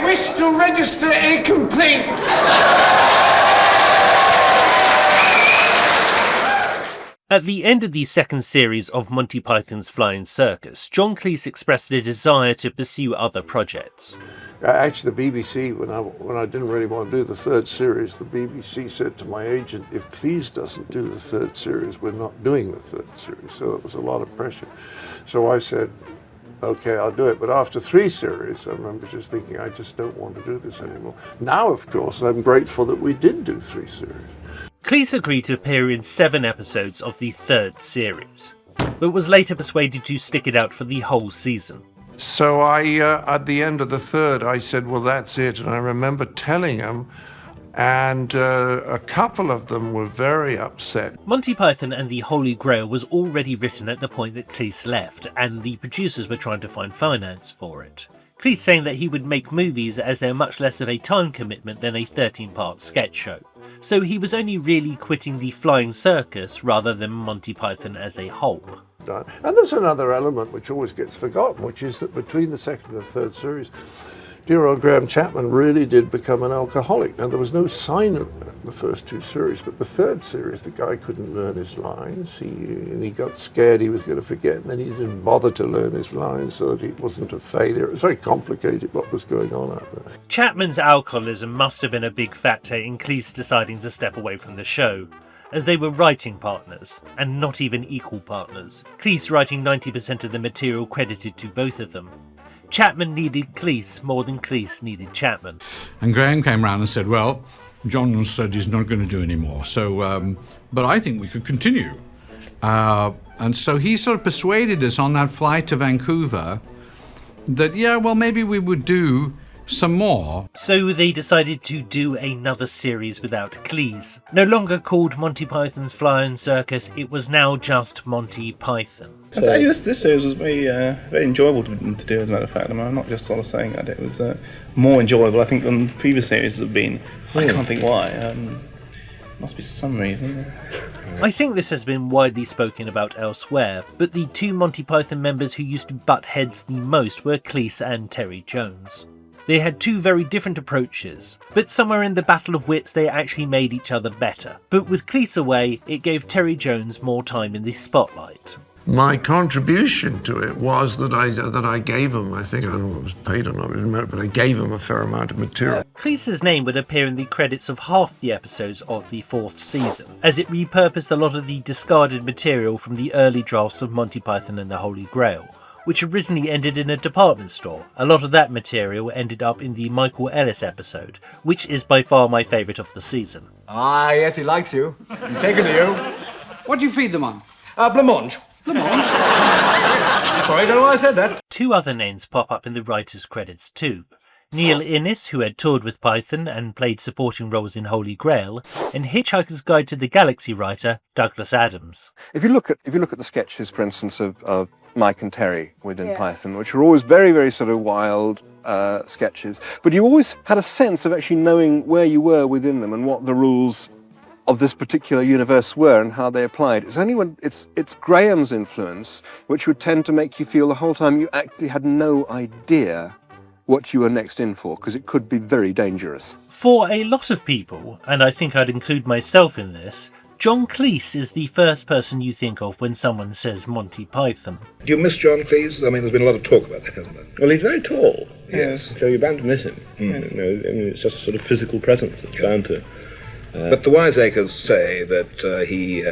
wish to register a complaint. At the end of the second series of Monty Python's Flying Circus, John Cleese expressed a desire to pursue other projects. Actually, the BBC, when I didn't really want to do the third series, the BBC said to my agent, if Cleese doesn't do the third series, we're not doing the third series. So it was a lot of pressure. So I said, okay, I'll do it. But after 3 series, I remember just thinking, I just don't want to do this anymore. Now, of course, I'm grateful that we did do 3 series. Cleese agreed to appear in 7 episodes of the third series, but was later persuaded to stick it out for the whole season. So at the end of the third, I said, well, that's it. And I remember telling them, and a couple of them were very upset. Monty Python and the Holy Grail was already written at the point that Cleese left, and the producers were trying to find finance for it. Cleese saying that he would make movies as they're much less of a time commitment than a 13-part sketch show. So he was only really quitting the Flying Circus rather than Monty Python as a whole. And there's another element which always gets forgotten, which is that between the second and third series, dear old Graham Chapman really did become an alcoholic. Now, there was no sign of that in the first 2 series, but the third series, the guy couldn't learn his lines. He got scared he was going to forget, and then he didn't bother to learn his lines so that he wasn't a failure. It was very complicated what was going on out there. Chapman's alcoholism must have been a big factor in Cleese deciding to step away from the show, as they were writing partners, and not even equal partners, Cleese writing 90% of the material credited to both of them. Chapman needed Cleese more than Cleese needed Chapman. And Graham came round and said, well, John said he's not going to do any more, so, but I think we could continue. And so he sort of persuaded us on that flight to Vancouver that, yeah, well, maybe we would do some more. So they decided to do another series without Cleese. No longer called Monty Python's Flying Circus, it was now just Monty Python. I tell you, this series was very enjoyable to do, as a matter of fact. I mean, I'm not just sort of saying that. It was more enjoyable, I think, than the previous series have been. I can't think why. Must be some reason. I think this has been widely spoken about elsewhere, but the 2 Monty Python members who used to butt heads the most were Cleese and Terry Jones. They had 2 very different approaches, but somewhere in the battle of wits they actually made each other better. But with Cleese away, it gave Terry Jones more time in the spotlight. My contribution to it was that I gave him, I think, I don't know if it was paid or not, it didn't matter, but I gave him a fair amount of material. Cleese's name would appear in the credits of half the episodes of the 4th season, as it repurposed a lot of the discarded material from the early drafts of Monty Python and the Holy Grail, which originally ended in a department store. A lot of that material ended up in the Michael Ellis episode, which is by far my favourite of the season. Ah, yes, he likes you. He's taken to you. What do you feed them on? Blancmange. Blancmange? Sorry, I don't know why I said that. 2 other names pop up in the writers' credits too. Neil Innes, who had toured with Python and played supporting roles in Holy Grail, and Hitchhiker's Guide to the Galaxy writer Douglas Adams. If you look at the sketches, for instance, of Mike and Terry within Python, which are always very, very sort of wild sketches, but you always had a sense of actually knowing where you were within them and what the rules of this particular universe were and how they applied. It's only when it's Graham's influence which would tend to make you feel the whole time you actually had no idea what you were next in for, because it could be very dangerous. For a lot of people, and I think I'd include myself in this, John Cleese is the first person you think of when someone says Monty Python. Do you miss John Cleese? I mean, there's been a lot of talk about that, hasn't there? Well, he's very tall. Yes. So you're bound to miss him. Yes. You know, I mean, it's just a sort of physical presence. It's bound to. But the wiseacres say that he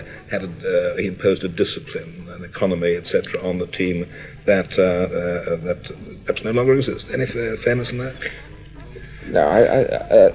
imposed a discipline, an economy, etc., on the team that perhaps no longer exists. Any fairness in that? No,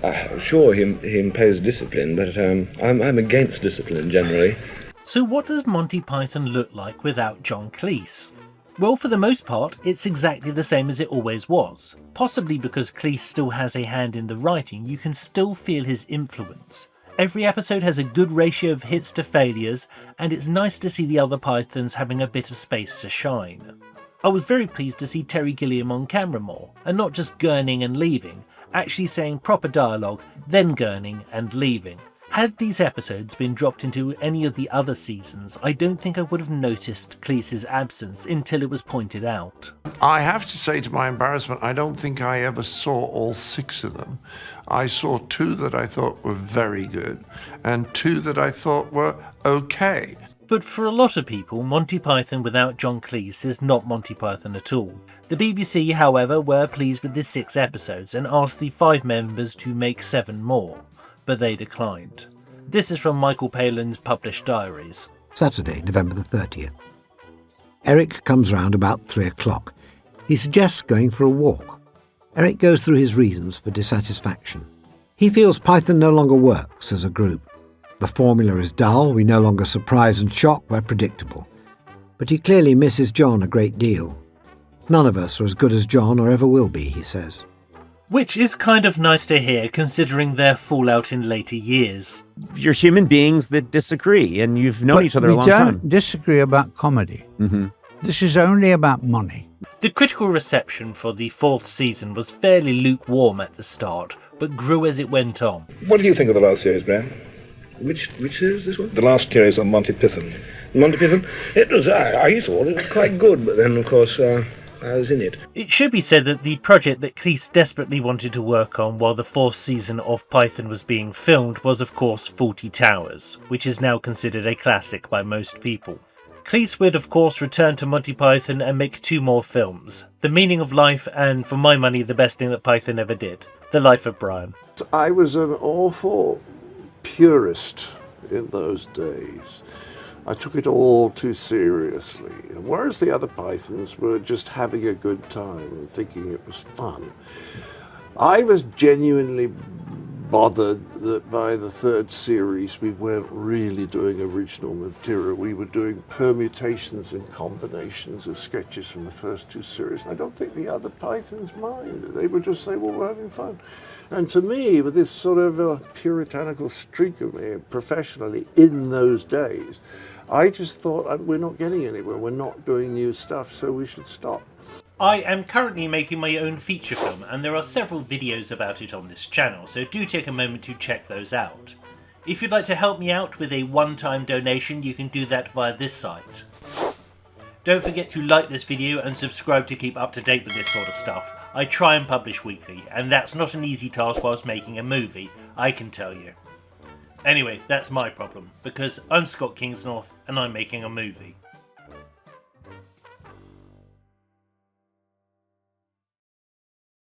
I'm sure he imposed discipline, but I'm against discipline generally. So what does Monty Python look like without John Cleese? Well, for the most part, it's exactly the same as it always was. Possibly because Cleese still has a hand in the writing, you can still feel his influence. Every episode has a good ratio of hits to failures, and it's nice to see the other Pythons having a bit of space to shine. I was very pleased to see Terry Gilliam on camera more, and not just gurning and leaving, actually saying proper dialogue, then gurning and leaving. Had these episodes been dropped into any of the other seasons, I don't think I would have noticed Cleese's absence until it was pointed out. I have to say, to my embarrassment, I don't think I ever saw all 6 of them. I saw 2 that I thought were very good, and 2 that I thought were okay. But for a lot of people, Monty Python without John Cleese is not Monty Python at all. The BBC, however, were pleased with the 6 episodes and asked the 5 members to make 7 more, but they declined. This is from Michael Palin's published diaries. Saturday, November the 30th. Eric comes round about 3 o'clock. He suggests going for a walk. Eric goes through his reasons for dissatisfaction. He feels Python no longer works as a group. The formula is dull, we no longer surprise and shock, we're predictable. But he clearly misses John a great deal. None of us are as good as John or ever will be, he says. Which is kind of nice to hear considering their fallout in later years. You're human beings that disagree, and you've known each other a long time. We don't disagree about comedy. This is only about money. The critical reception for the 4th season was fairly lukewarm at the start, but grew as it went on. What do you think of the last series, Graham? Which series, this one? The last series on Monty Python. Monty Python? It was, I thought it was quite good, but then, of course, I was in it. It should be said that the project that Cleese desperately wanted to work on while the 4th season of Python was being filmed was, of course, Fawlty Towers, which is now considered a classic by most people. Cleese would, of course, return to Monty Python and make 2 more films, The Meaning of Life and, for my money, the best thing that Python ever did, The Life of Brian. I was an awful purist in those days. I took it all too seriously, and whereas the other Pythons were just having a good time and thinking it was fun, I was genuinely bothered that by the 3rd series we weren't really doing original material. We were doing permutations and combinations of sketches from the first 2 series. And I don't think the other Pythons minded. They would just say, well, we're having fun. And to me, with this sort of puritanical streak of me professionally in those days, I just thought, we're not getting anywhere. We're not doing new stuff, so we should stop. I am currently making my own feature film, and there are several videos about it on this channel, so do take a moment to check those out. If you'd like to help me out with a one-time donation, you can do that via this site. Don't forget to like this video and subscribe to keep up to date with this sort of stuff. I try and publish weekly, and that's not an easy task whilst making a movie, I can tell you. Anyway, that's my problem, because I'm Scott Kingsnorth and I'm making a movie.